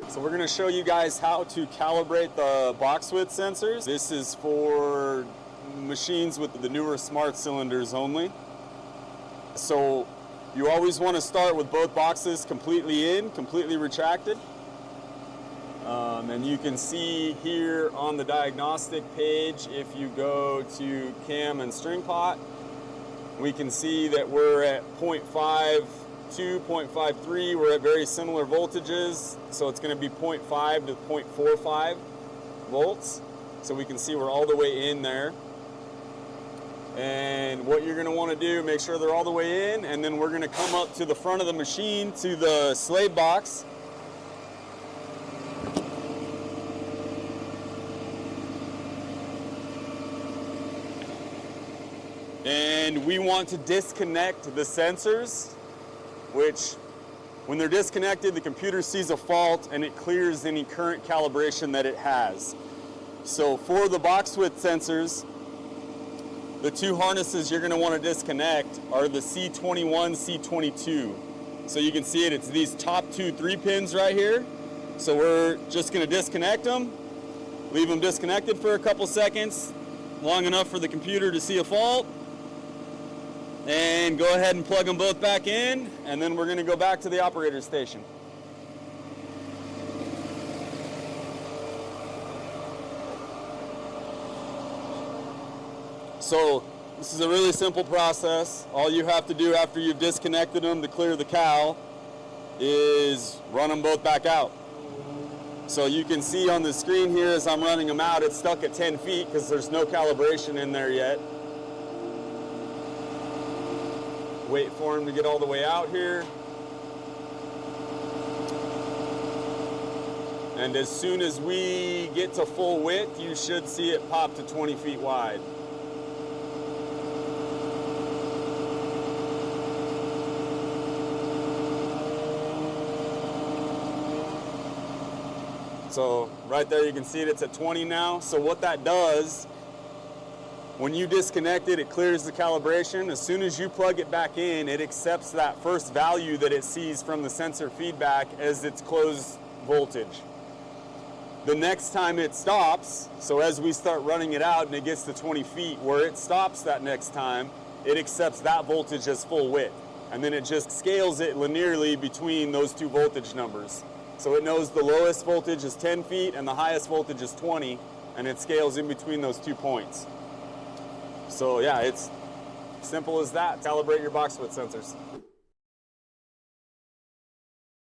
So we're going to show you guys how to calibrate the box width sensors. This is for machines with the newer smart cylinders only. So you always want to start with both boxes completely in, completely retracted. And you can see here on the diagnostic page, if you go to cam and string pot, we can see that we're at 0.52, 0.53. We're at very similar voltages. So it's going to be 0.5 to 0.45 volts. So we can see we're all the way in there. And what you're going to want to do, make sure they're all the way in, and then we're going to come up to the front of the machine to the slave box. And we want to disconnect the sensors, which when they're disconnected, the computer sees a fault and it clears any current calibration that it has. So for the box width sensors, the two harnesses you're going to want to disconnect are the C21, C22. So you can see it's these top 2 3-pins right here. So we're just going to disconnect them, leave them disconnected for a couple seconds, long enough for the computer to see a fault, and go ahead and plug them both back in, and then we're going to go back to the operator station. So this is a really simple process. All you have to do after you've disconnected them to clear the cal is run them both back out. So you can see on the screen here as I'm running them out, it's stuck at 10 feet because there's no calibration in there yet. Wait for them to get all the way out here. And as soon as we get to full width, you should see it pop to 20 feet wide. So right there you can see it's at 20 now. So what that does, when you disconnect it, it clears the calibration. As soon as you plug it back in, it accepts that first value that it sees from the sensor feedback as its closed voltage. The next time it stops, so as we start running it out and it gets to 20 feet, where it stops that next time, it accepts that voltage as full width. And then it just scales it linearly between those two voltage numbers. So it knows the lowest voltage is 10 feet and the highest voltage is 20, and it scales in between those 2 points. So yeah, it's simple as that. Calibrate your box width sensors.